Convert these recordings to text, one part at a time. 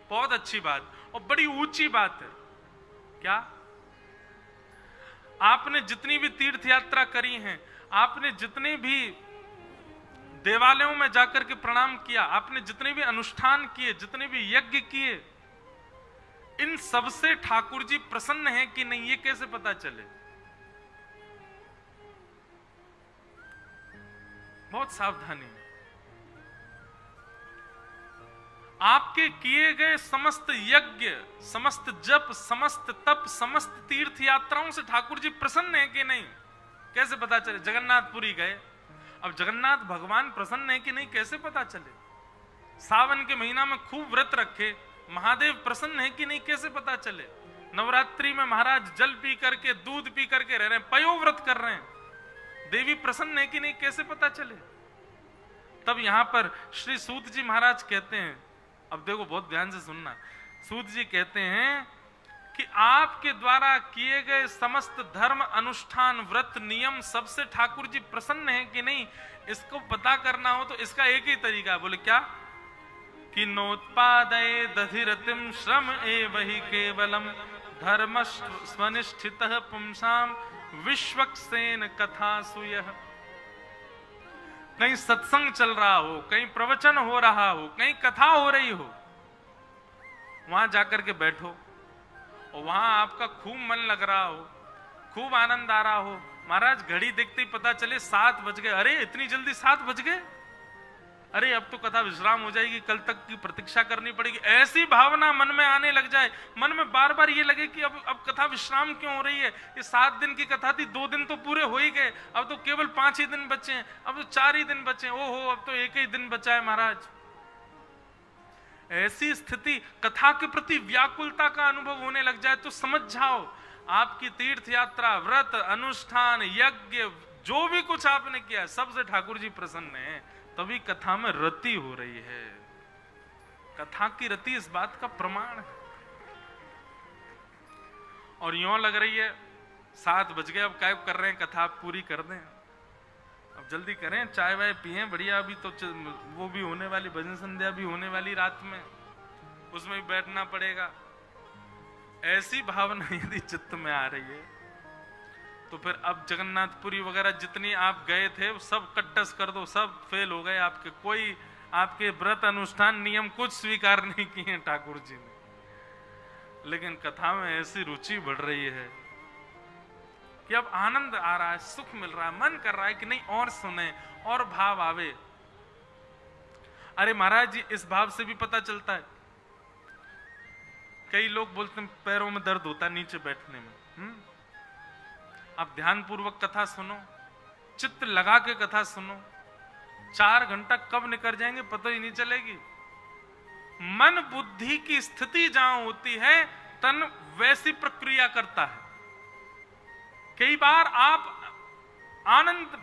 बहुत अच्छी बात और बड़ी ऊंची बात है। क्या? आपने जितनी भी तीर्थ यात्रा करी है, आपने जितने भी देवालयों में जाकर के प्रणाम किया, आपने जितने भी अनुष्ठान किए, जितने भी यज्ञ किए, इन सबसे ठाकुर जी प्रसन्न हैं कि नहीं, ये कैसे पता चले? बहुत सावधानी। आपके किए गए समस्त यज्ञ, समस्त जप, समस्त तप, समस्त तीर्थ यात्राओं से ठाकुर जी प्रसन्न है कि नहीं, कैसे पता चले? जगन्नाथपुरी गए, अब जगन्नाथ भगवान प्रसन्न है कि नहीं कैसे पता चले? सावन के महीना में खूब व्रत रखे, महादेव प्रसन्न है कि नहीं कैसे पता चले? नवरात्रि में महाराज जल पी करके, दूध पी करके रह रहे हैं, पयोव्रत कर रहे हैं, देवी प्रसन्न है कि नहीं कैसे पता चले? तब यहां पर श्री सूत जी महाराज कहते हैं, अब देखो बहुत ध्यान से सुनना, सूत जी कहते हैं कि आपके द्वारा किए गए समस्त धर्म, अनुष्ठान, व्रत, नियम सबसे ठाकुर जी प्रसन्न है कि नहीं, इसको पता करना हो तो इसका एक ही तरीका है। बोले क्या? कि नोत्पादये दधिरतिम श्रम एवहि केवलम धर्म स्वनिष्ठितः पुंसाम विश्वक्सेन कथा सुयः। कहीं सत्संग चल रहा हो, कहीं प्रवचन हो रहा हो, कहीं कथा हो रही हो, वहां जाकर के बैठो और वहां आपका खूब मन लग रहा हो, खूब आनंद आ रहा हो, महाराज घड़ी देखते ही पता चले 7 बज गए, अरे इतनी जल्दी 7 बज गए, अरे अब तो कथा विश्राम हो जाएगी, कल तक की प्रतीक्षा करनी पड़ेगी, ऐसी भावना मन में आने लग जाए, मन में बार बार ये लगे कि अब कथा विश्राम क्यों हो रही है, ये 7 दिन की कथा थी, 2 दिन तो पूरे हो ही गए, अब तो केवल 5 ही दिन बचे हैं, अब तो 4 ही दिन बचे हैं, ओहो अब तो 1 ही दिन बचा है महाराज। ऐसी स्थिति, कथा के प्रति व्याकुलता का अनुभव होने लग जाए तो समझ जाओ आपकी तीर्थ यात्रा, व्रत, अनुष्ठान, यज्ञ, जो भी कुछ आपने किया सबसे ठाकुर जी प्रसन्न है, तभी कथा में रति हो रही है। कथा की रति इस बात का प्रमाण है। और यूं लग रही है 7 बज गए, अब क्या कर रहे हैं, कथा पूरी कर दें, अब जल्दी करें, चाय वाय पिए बढ़िया, अभी तो वो भी होने वाली, भजन संध्या भी होने वाली रात में, उसमें भी बैठना पड़ेगा। ऐसी भावना यदि चित्त में आ रही है तो फिर अब जगन्नाथपुरी वगैरह जितनी आप गए थे सब कट्टस कर दो, सब फेल हो गए आपके, कोई आपके व्रत, अनुष्ठान, नियम कुछ स्वीकार नहीं किए ठाकुर जी ने। लेकिन कथा में ऐसी रुचि बढ़ रही है कि अब आनंद आ रहा है, सुख मिल रहा है, मन कर रहा है कि नहीं और सुने और भाव आवे। अरे महाराज जी इस भाव से भी पता चलता है, कई लोग बोलते हैं पैरों में दर्द होता है नीचे बैठने में, आप ध्यान पूर्वक कथा सुनो, चित्त लगा के कथा सुनो, 4 घंटा कब निकल जाएंगे पता ही नहीं चलेगी। मन बुद्धि की स्थिति जहां होती है तन वैसी प्रक्रिया करता है। कई बार आप आनंद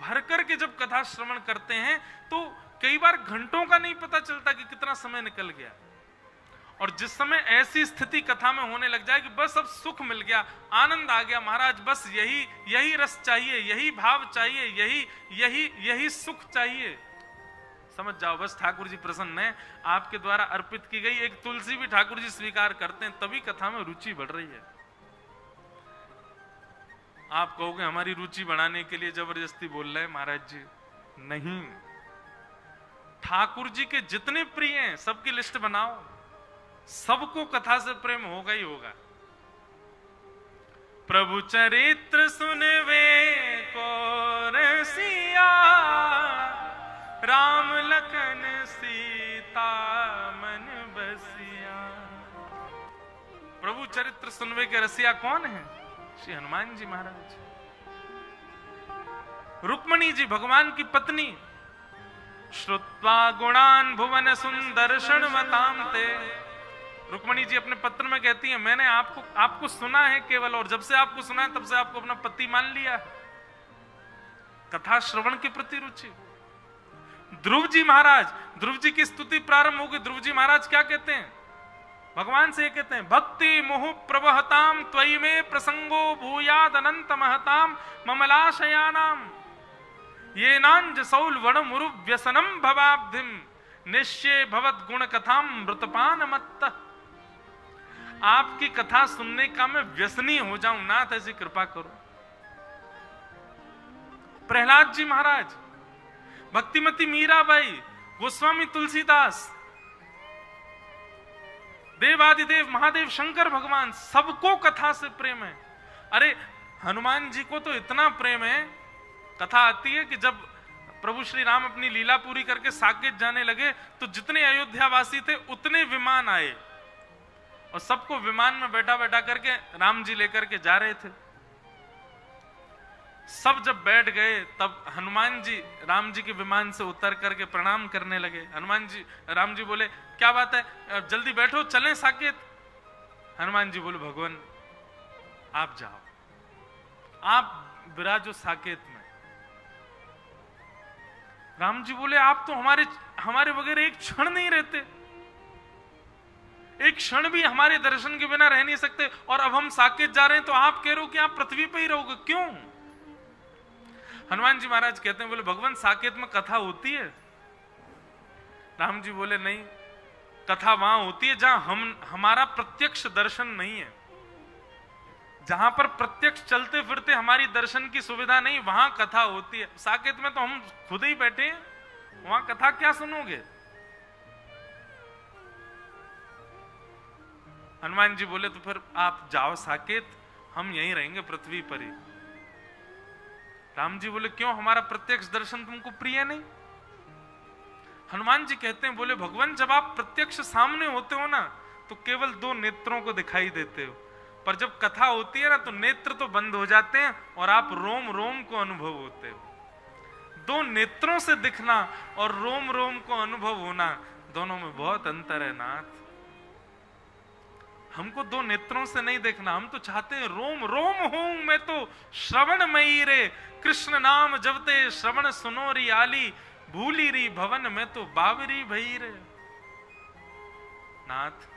भरकर के जब कथा श्रवण करते हैं तो कई बार घंटों का नहीं पता चलता कि कितना समय निकल गया। और जिस समय ऐसी स्थिति कथा में होने लग जाए कि बस अब सुख मिल गया, आनंद आ गया, महाराज बस यही रस चाहिए, यही भाव चाहिए, यही सुख चाहिए, समझ जाओ बस ठाकुर जी प्रसन्न है। आपके द्वारा अर्पित की गई एक तुलसी भी ठाकुर जी स्वीकार करते हैं, तभी कथा में रुचि बढ़ रही है। आप कहोगे हमारी रुचि बढ़ाने के लिए जबरदस्ती बोल रहे हैं, महाराज जी नहीं, ठाकुर जी के जितने प्रिय हैं सबकी लिस्ट बनाओ, सबको कथा से प्रेम होगा ही होगा। प्रभु चरित्र सुनवे को रसिया, राम लखन सीता मन बसिया। प्रभु चरित्र सुनवे के रसिया कौन है? श्री हनुमान जी महाराज। रुक्मणी जी भगवान की पत्नी, श्रुत्वा गुणान भुवन सुंदर क्षणवताम ते। रुक्मणी जी अपने पत्र में कहती है मैंने आपको सुना है केवल, और जब से आपको सुना है तब से आपको अपना पति मान लिया है। कथा श्रवण के प्रति रुचि। ध्रुव जी महाराज, ध्रुव जी की स्तुति प्रारंभ होगी, ध्रुव जी महाराज क्या कहते हैं? भगवान से कहते हैं भक्ति मोह प्रवहताम त्वयि में प्रसंगो भूयाद अनंत महताम ममलाशयानाम ये नांज सौल वण मुरु व्यसनम भवाब्धिम निश्चय भवत गुण कथाम मृतपान मत्त। आपकी कथा सुनने का मैं व्यसनी हो जाऊं, नाथ ऐसी कृपा करो। प्रहलाद जी महाराज, भक्तिमती मीराबाई, गोस्वामी तुलसीदास, देवादिदेव महादेव शंकर भगवान, सबको कथा से प्रेम है। अरे हनुमान जी को तो इतना प्रेम है, कथा आती है कि जब प्रभु श्री राम अपनी लीला पूरी करके साकेत जाने लगे तो जितने अयोध्यावासी थे उतने विमान आए और सबको विमान में बैठा बैठा करके राम जी लेकर के जा रहे थे। सब जब बैठ गए तब हनुमान जी राम जी के विमान से उतर करके प्रणाम करने लगे। राम जी बोले क्या बात है, जल्दी बैठो चलें साकेत। हनुमान जी बोले भगवान आप जाओ, आप विराजो साकेत में। राम जी बोले आप तो हमारे बगैर एक क्षण नहीं रहते, एक क्षण भी हमारे दर्शन के बिना रह नहीं सकते, और अब हम साकेत जा रहे हैं तो आप कह रहे हो कि आप पृथ्वी पे ही रहोगे, क्यों? हनुमान जी महाराज कहते हैं, बोले भगवान साकेत में कथा होती है? राम जी बोले नहीं, कथा वहां होती है जहां हमारा प्रत्यक्ष दर्शन नहीं है। जहां पर प्रत्यक्ष चलते फिरते हमारी दर्शन की सुविधा नहीं, वहां कथा होती है। साकेत में तो हम खुद ही बैठे हैं, वहां कथा क्या सुनोगे? हनुमान जी बोले तो फिर आप जाओ साकेत, हम यहीं रहेंगे पृथ्वी पर ही। राम जी बोले क्यों, हमारा प्रत्यक्ष दर्शन तुमको प्रिय नहीं? हनुमान जी कहते हैं, बोले भगवान जब आप प्रत्यक्ष सामने होते हो ना तो केवल दो नेत्रों को दिखाई देते हो, पर जब कथा होती है ना तो नेत्र तो बंद हो जाते हैं और आप रोम रोम को अनुभव होते हो। दो नेत्रों से दिखना और रोम रोम को अनुभव होना, दोनों में बहुत अंतर है नाथ। हमको दो नेत्रों से नहीं देखना, हम तो चाहते हैं रोम रोम हूं मैं तो श्रवण मई रे, कृष्ण नाम जपते श्रवण सुनो री आली, भूली री भवन में तो बावरी भई रे। नाथ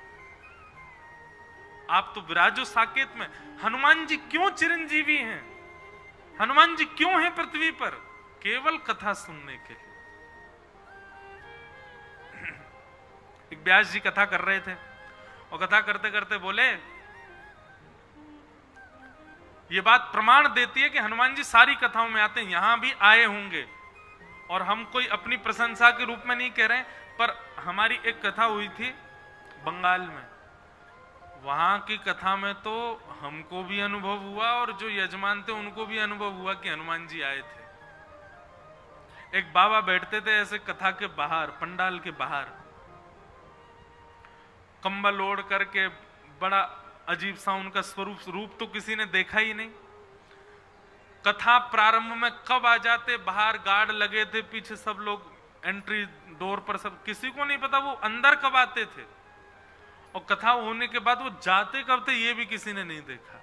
आप तो विराजो साकेत में। हनुमान जी क्यों चिरंजीवी हैं? हनुमान जी क्यों हैं पृथ्वी पर? केवल कथा सुनने के लिए। एक व्यास जी कथा कर रहे थे और कथा करते करते बोले, ये बात प्रमाण देती है कि हनुमान जी सारी कथाओं में आते हैं, यहां भी आए होंगे, और हम कोई अपनी प्रशंसा के रूप में नहीं कह रहे, पर हमारी एक कथा हुई थी बंगाल में, वहां की कथा में तो हमको भी अनुभव हुआ और जो यजमान थे उनको भी अनुभव हुआ कि हनुमान जी आए थे। एक बाबा बैठते थे ऐसे कथा के बाहर, पंडाल के बाहर, कंबल ओढ़ करके, बड़ा अजीब सा उनका रूप तो किसी ने देखा ही नहीं। कथा प्रारंभ में कब आ जाते, बाहर गार्ड लगे थे, पीछे सब लोग एंट्री डोर पर, सब किसी को नहीं पता वो अंदर कब आते थे, और कथा होने के बाद वो जाते कब थे ये भी किसी ने नहीं देखा।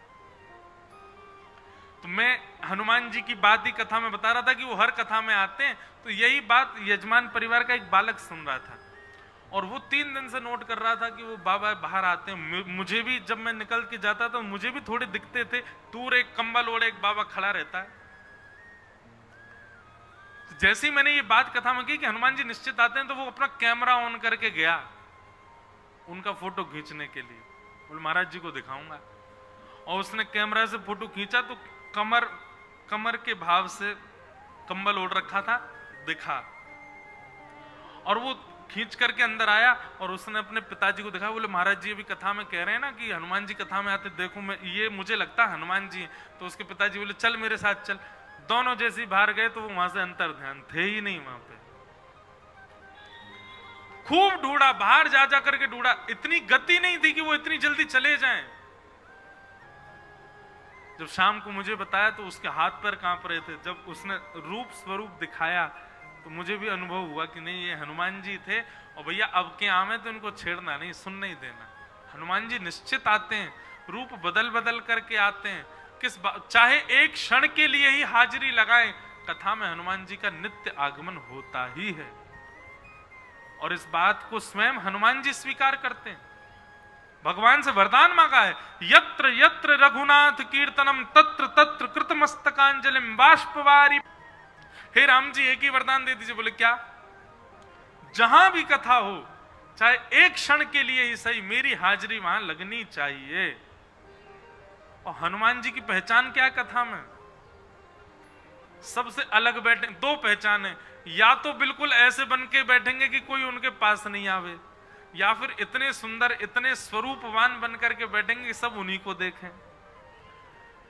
तो मैं हनुमान जी की बात ही कथा में बता रहा था कि वो हर कथा में आते हैं, तो यही बात यजमान परिवार का एक बालक सुन रहा था और वो 3 दिन से नोट कर रहा था कि वो बाबा बाहर आते हैं। मुझे भी जब मैं निकल के जाता था मुझे भी थोड़े दिखते थे, दूर एक कंबल ओढ़े एक बाबा खड़ा रहता है। तो जैसे ही मैंने ये बात कथा में की कि हनुमान जी निश्चित आते हैं, तो वो अपना कैमरा ऑन करके गया उनका फोटो खींचने के लिए, बोले महाराज जी को दिखाऊंगा। और उसने कैमरा से फोटो खींचा तो कमर के भाव से कंबल ओढ़ रखा था दिखा, और वो खींच करके अंदर आया और उसने अपने पिताजी को दिखाया, बोले महाराज जी अभी कथा में कह रहे हैं ना कि हनुमान जी कथा में आते, देखो मैं ये मुझे लगता है हनुमान जी। तो उसके पिताजी बोले चल मेरे साथ चल। दोनों जैसे बाहर गए तो वो वहां से अंतर ध्यान थे ही नहीं वहां पे। खूब ढूंढा, बाहर जा जा करके ढूंढा, इतनी गति नहीं थी कि वो इतनी जल्दी चले जाएं। जब शाम को मुझे बताया तो उसके हाथ पैर कांप रहे थे। जब उसने रूप स्वरूप दिखाया तो मुझे भी अनुभव हुआ कि नहीं ये हनुमान जी थे, और भैया अब के आम है तो इनको छेड़ना नहीं, सुनने ही देना। हनुमान जी निश्चित आते हैं, रूप बदल बदल करके आते हैं, चाहे एक क्षण के लिए ही हाजिरी लगाएं, कथा में हनुमान जी का नित्य आगमन होता ही है। और इस बात को स्वयं हनुमान जी स्वीकार करते हैं, भगवान से वरदान मांगा है, यत्र यत्र रघुनाथ कीर्तनम तत्र तत्र कृतमस्तकांजलिम बाष्पवारी। हे राम जी एक ही वरदान दे दीजिए। बोले क्या? जहां भी कथा हो, चाहे एक क्षण के लिए ही सही, मेरी हाजिरी वहां लगनी चाहिए। और हनुमान जी की पहचान क्या है कथा में? सबसे अलग बैठे, दो पहचान है, या तो बिल्कुल ऐसे बन के बैठेंगे कि कोई उनके पास नहीं आवे, या फिर इतने सुंदर, इतने स्वरूपवान बन करके बैठेंगे कि सब उन्हीं को देखें।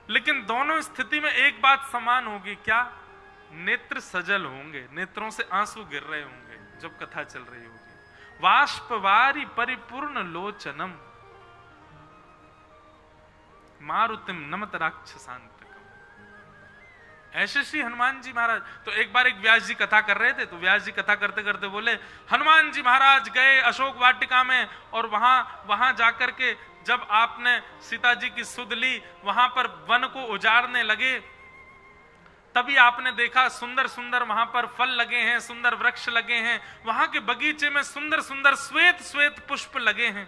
लेकिन दोनों स्थिति में एक बात समान होगी, क्या? नेत्र सजल होंगे, नेत्रों से आंसू गिर रहे होंगे जब कथा चल रही होगी। वाष्पवारी परिपूर्ण लोचनम मारुतिम नमत राक्षसांतकम। ऐसे श्री हनुमान जी महाराज। तो एक बार एक व्यास जी कथा कर रहे थे, तो व्यास जी कथा करते करते बोले, हनुमान जी महाराज गए अशोक वाटिका में, और वहां जाकर के जब आपने सीता जी की सुध ली, वहां पर वन को उजाड़ने लगे, तभी आपने देखा सुंदर सुंदर वहां पर फल लगे हैं, सुंदर वृक्ष लगे हैं, वहां के बगीचे में सुंदर सुंदर श्वेत श्वेत पुष्प लगे हैं।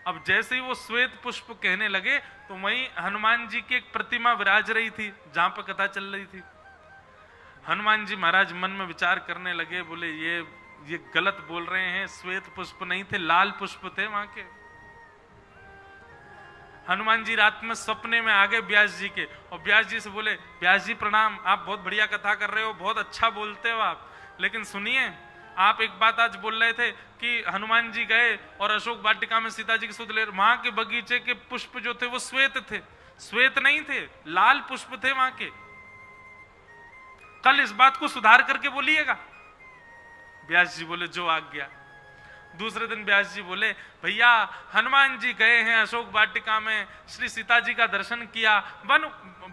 अब जैसे ही वो श्वेत पुष्प कहने लगे, तो वहीं हनुमान जी की एक प्रतिमा विराज रही थी जहां पर कथा चल रही थी। हनुमान जी महाराज मन में विचार करने लगे, बोले ये गलत बोल रहे हैं, श्वेत पुष्प नहीं थे, लाल पुष्प थे वहां के। हनुमान जी रात में सपने में आ गए व्यास जी के, और व्यास जी से बोले, व्यास जी प्रणाम, आप बहुत बढ़िया कथा कर रहे हो, बहुत अच्छा बोलते हो आप, लेकिन सुनिए, आप एक बात आज बोल रहे थे कि हनुमान जी गए और अशोक वाटिका में सीता जी की सुध ले, वहां के बगीचे के पुष्प जो थे वो श्वेत थे। श्वेत नहीं थे, लाल पुष्प थे वहां के। कल इस बात को सुधार करके बोलिएगा। व्यास जी बोले, जो आज्ञा। दूसरे दिन व्यास जी बोले, भैया हनुमान जी गए हैं अशोक वाटिका में, श्री सीता जी का दर्शन किया, वन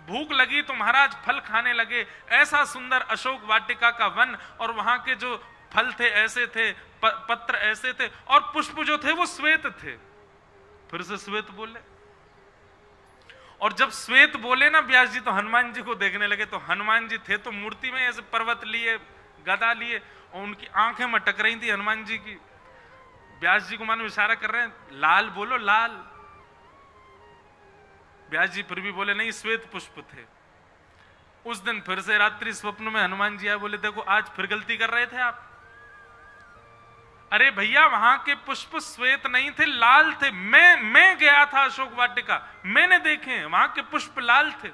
भूख लगी तो महाराज फल खाने लगे, ऐसा सुंदर अशोक वाटिका का वन, और वहां के जो फल थे ऐसे थे, पत्र ऐसे थे, और पुष्प जो थे वो श्वेत थे। फिर से श्वेत बोले, और जब श्वेत बोले ना व्यास जी, तो हनुमान जी को देखने लगे। तो हनुमान जी थे तो मूर्ति में ऐसे पर्वत लिए, गदा लिए, और उनकी आंखें मटक रही थी हनुमान जी की। व्यास जी को मानो इशारा कर रहे हैं, लाल बोलो, लाल। व्यास जी फिर भी बोले, नहीं श्वेत पुष्प थे। उस दिन फिर से रात्रि स्वप्न में हनुमान जी आए, बोले, देखो आज फिर गलती कर रहे थे आप। अरे भैया वहां के पुष्प श्वेत नहीं थे, लाल थे। मैं गया था अशोक वाटिका, मैंने देखे वहां के पुष्प लाल थे।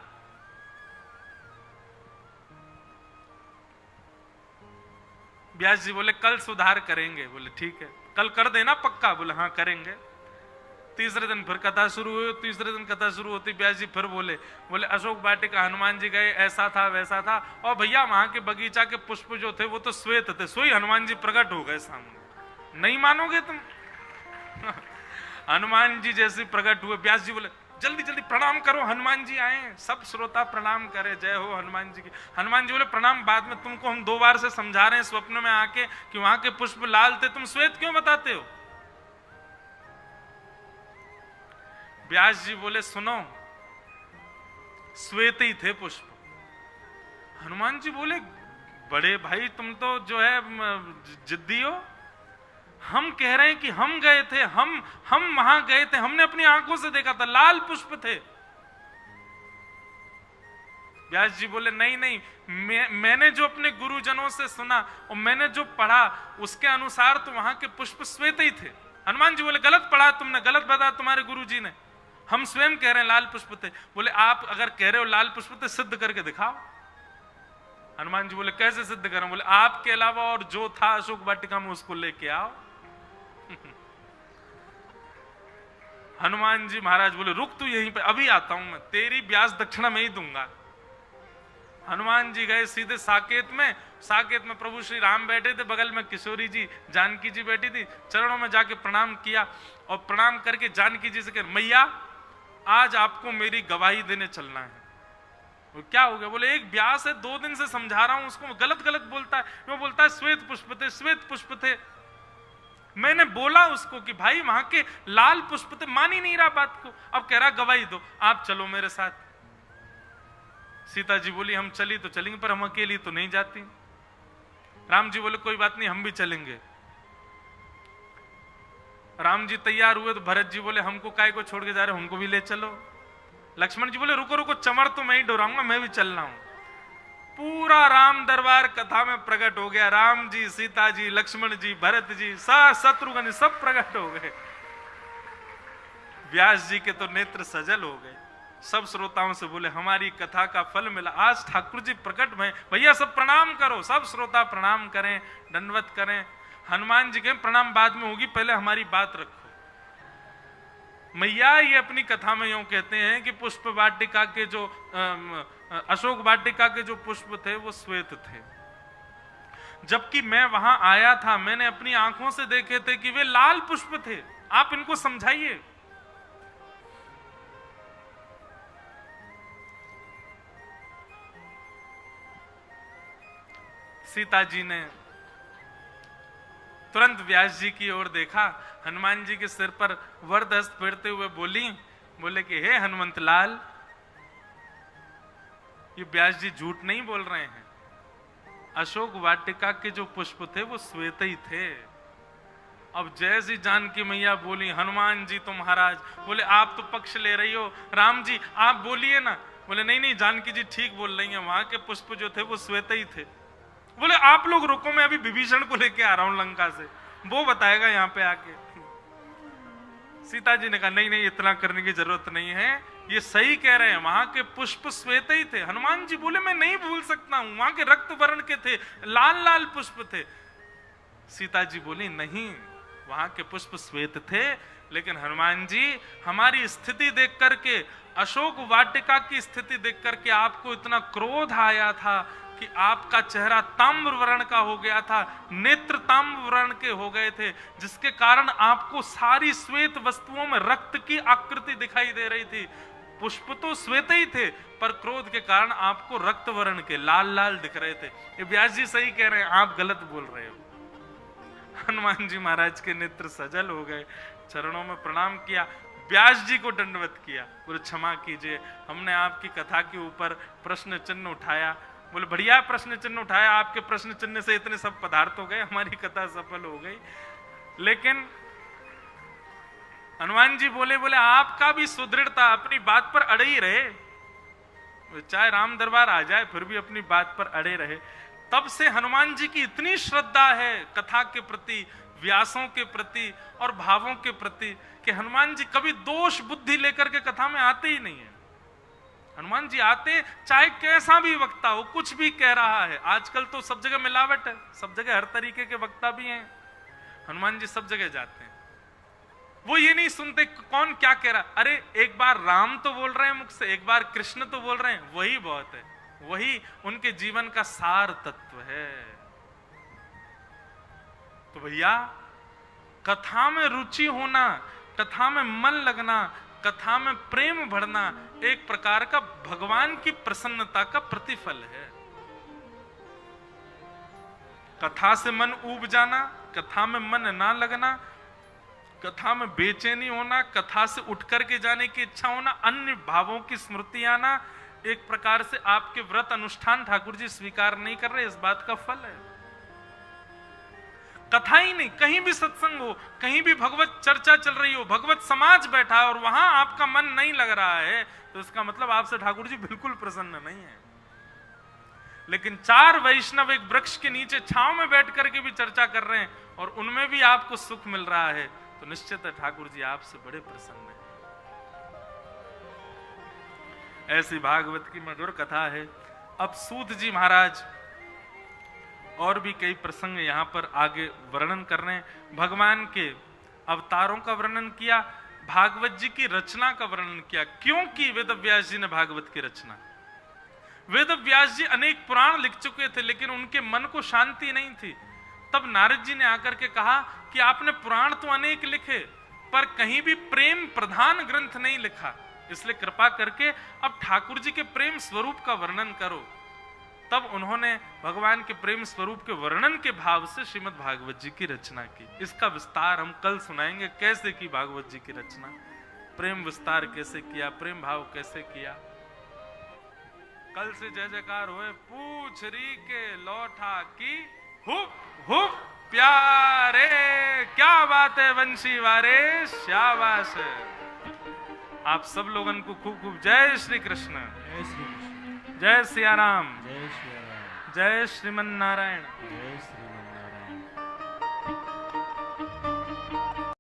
व्यास जी बोले, कल सुधार करेंगे। बोले ठीक है, कल कर देना पक्का। बोले हाँ करेंगे। तीसरे दिन फिर कथा शुरू हुई। तीसरे दिन कथा शुरू होती व्यास जी फिर बोले अशोक वाटिका हनुमान जी गए, ऐसा था वैसा था, और भैया वहां के बगीचा के पुष्प जो थे वो तो श्वेत थे। सोई हनुमान जी प्रकट हो गए सामने। नहीं मानोगे तुम। हनुमान जी जैसे प्रकट हुए, व्यास जी बोले, जल्दी जल्दी प्रणाम करो, हनुमान जी आए। सब श्रोता प्रणाम करे, जय हो हनुमान जी की। हनुमान जी बोले, प्रणाम बाद में, तुमको हम 2 बार से समझा रहे हैं स्वप्न में आके कि वहां के पुष्प लाल थे, तुम श्वेत क्यों बताते हो? व्यास जी बोले, सुनो, श्वेत ही थे पुष्प। हनुमान जी बोले, बड़े भाई तुम तो जो है जिद्दी हो। हम कह रहे हैं कि हम गए थे, हम वहां गए थे, हमने अपनी आंखों से देखा था, लाल पुष्प थे। व्यास जी बोले, नहीं, मैंने जो अपने गुरुजनों से सुना और मैंने जो पढ़ा उसके अनुसार तो वहां के पुष्प श्वेत ही थे। हनुमान जी बोले, गलत पढ़ा तुमने, गलत बताया तुम्हारे गुरुजी ने, हम स्वयं कह रहे हैं लाल पुष्प थे। बोले, आप अगर कह रहे हो लाल पुष्प थे, सिद्ध करके दिखाओ। हनुमान जी बोले, कैसे सिद्ध करें? बोले, आपके अलावा और जो था अशोक वाटिका में उसको लेके आओ। हनुमान जी महाराज बोले, रुक तू यहीं पे, अभी आता हूं मैं, तेरी ब्याज दक्षिणा में ही दूंगा। हनुमान जी गए सीधे साकेत में। साकेत में प्रभु श्री राम बैठे थे, बगल में किशोरी जी जानकी जी बैठी थी। चरणों में जाके प्रणाम किया, और प्रणाम करके जानकी जी से कह, मैया आज आपको मेरी गवाही देने चलना है। वो क्या हो गया? बोले, एक व्यास है, 2 दिन से समझा रहा हूं उसको, गलत गलत बोलता है। वो बोलता है श्वेत पुष्प थे, श्वेत पुष्प थे। मैंने बोला उसको कि भाई वहां के लाल पुष्प थे, मान ही नहीं रहा बात को। अब कह रहा गवाही दो, आप चलो मेरे साथ। सीता जी बोली, हम चली तो चलेंगे, पर हम अकेली तो नहीं जाती। राम जी बोले, कोई बात नहीं, हम भी चलेंगे। राम जी तैयार हुए तो भरत जी बोले, हमको काय को छोड़ के जा रहे, हमको भी ले चलो। लक्ष्मण जी बोले, रुको रुको, चमर तो मैं ही डोराऊंगा, मैं भी चल रहा हूं। पूरा राम दरबार कथा में प्रकट हो गया। राम जी, सीता जी, लक्ष्मण जी, भरत जी, शत्रुघ्न सब प्रकट हो गए। व्यास जी के तो नेत्र सजल हो गए। सब श्रोताओं से बोले हमारी कथा का फल मिला, आज ठाकुर जी प्रकट भय। भैया सब प्रणाम करो, सब श्रोता प्रणाम करें, दंडवत करें। हनुमान जी के प्रणाम बाद में होगी, पहले हमारी बात रखो। मैया ये अपनी कथा में यूं कहते हैं कि पुष्प वाटिका के जो अशोक वाटिका के जो पुष्प थे वो श्वेत थे, जबकि मैं वहां आया था, मैंने अपनी आंखों से देखे थे कि वे लाल पुष्प थे। आप इनको समझाइए। सीता जी ने तुरंत व्यास जी की ओर देखा, हनुमान जी के सिर पर वरद हस्त फेरते हुए बोले कि हे हनुमंत लाल, ये व्यास जी झूठ नहीं बोल रहे हैं। अशोक वाटिका के जो पुष्प थे वो श्वेत ही थे। अब जैसी जानकी मैया बोली, हनुमान जी तो महाराज, बोले आप तो पक्ष ले रही हो, राम जी आप बोलिए ना। बोले नहीं नहीं, जानकी जी ठीक बोल रही हैं, वहां के पुष्प जो थे वो श्वेत ही थे। बोले आप लोग रुको, मैं अभी विभीषण को लेके आ रहा हूं लंका से, वो बताएगा यहाँ पे आके। सीता जी ने कहा नहीं नहीं, इतना करने की जरूरत नहीं है, ये सही कह रहे हैं, वहां के पुष्प श्वेत ही थे। हनुमान जी बोले मैं नहीं भूल सकता हूं, वहां के रक्त वर्ण के थे, लाल लाल पुष्प थे। सीता जी बोली नहीं, वहां के पुष्प श्वेत थे, लेकिन हनुमान जी हमारी स्थिति देख करके, अशोक वाटिका की स्थिति देख करके आपको इतना क्रोध आया था कि आपका चेहरा ताम्र वर्ण का हो गया था, नेत्र ताम्र वर्ण के हो गए थे, जिसके कारण आपको सारी श्वेत वस्तुओं में रक्त की आकृति दिखाई दे रही थी। पुष्प तो श्वेत ही थे, पर क्रोध के कारण आपको रक्त वर्ण के लाल लाल दिख रहे थे। ये व्यास जी सही कह रहे हैं, आप गलत बोल रहे हो। हनुमान जी महाराज के नेत्र सजल हो गए, चरणों में प्रणाम किया, व्यास जी को दंडवत किया। बोले क्षमा कीजिए, हमने आपकी कथा के ऊपर प्रश्न चिन्ह उठाया। बोले बढ़िया प्रश्न चिन्ह उठाया, आपके प्रश्न चिन्ह से इतने सब पदार्थ हो गए, हमारी कथा सफल हो गई। लेकिन हनुमान जी बोले आपका भी सुदृढ़ता, अपनी बात पर अड़े ही रहे, चाहे राम दरबार आ जाए फिर भी अपनी बात पर अड़े रहे। तब से हनुमान जी की इतनी श्रद्धा है कथा के प्रति, व्यासों के प्रति और भावों के प्रति, कि हनुमान जी कभी दोष बुद्धि लेकर के कथा में आते ही नहीं है। हनुमान जी आते, चाहे कैसा भी वक्ता हो, कुछ भी कह रहा है। आजकल तो सब जगह मिलावट है, सब जगह हर तरीके के वक्ता भी हैं। हनुमान जी सब जगह जाते हैं, वो ये नहीं सुनते कौन क्या कह रहा। अरे एक बार राम तो बोल रहे हैं मुख से, एक बार कृष्ण तो बोल रहे हैं, वही बहुत है, वही उनके जीवन का सार तत्व है। तो भैया कथा में रुचि होना, कथा में मन लगना, कथा में प्रेम बढ़ना एक प्रकार का भगवान की प्रसन्नता का प्रतिफल है। कथा से मन ऊब जाना, कथा में मन ना लगना, कथा में बेचैनी होना, कथा से उठ करके जाने की इच्छा होना, अन्य भावों की स्मृति आना, एक प्रकार से आपके व्रत अनुष्ठान ठाकुर जी स्वीकार नहीं कर रहे, इस बात का फल है। कथा ही नहीं, कहीं भी सत्संग हो, कहीं भी भगवत चर्चा चल रही हो, भगवत समाज बैठा है और वहां आपका मन नहीं लग रहा है, तो इसका मतलब आपसे ठाकुर जी बिल्कुल प्रसन्न नहीं है। लेकिन चार वैष्णव एक वृक्ष के नीचे छांव में बैठ करके भी चर्चा कर रहे हैं और उनमें भी आपको सुख मिल रहा है, तो निश्चित है ठाकुर जी आपसे बड़े प्रसन्न हैं। ऐसी भागवत की मधुर कथा है। अब सूत जी महाराज और भी कई प्रसंग यहाँ पर आगे वर्णन कर रहे हैं। भगवान के अवतारों का वर्णन किया, भागवत जी की रचना का वर्णन किया। क्योंकि वेद व्यास जी ने भागवत की रचना, वेद व्यास जी अनेक पुराण लिख चुके थे, लेकिन उनके मन को शांति नहीं थी। तब नारद जी ने आकर के कहा कि आपने पुराण तो अनेक लिखे, पर कहीं भी प्रेम प्रधान ग्रंथ नहीं लिखा, इसलिए कृपा करके अब ठाकुर जी के प्रेम स्वरूप का वर्णन करो। तब उन्होंने भगवान के प्रेम स्वरूप के वर्णन के भाव से श्रीमद् भागवत जी की रचना की। इसका विस्तार हम कल सुनाएंगे, कैसे की भागवत जी की रचना, प्रेम विस्तार कैसे किया, प्रेम भाव कैसे किया। कल से जय जयकार होए, पूछ री के लौठा की हुप हुप प्यारे, क्या बात है वंशी वारे, शाबाश। आप सब लोगन को खूब खूब जय श्री कृष्ण, जय सिया राम, जय सिया राम। जय श्रीमन नारायण।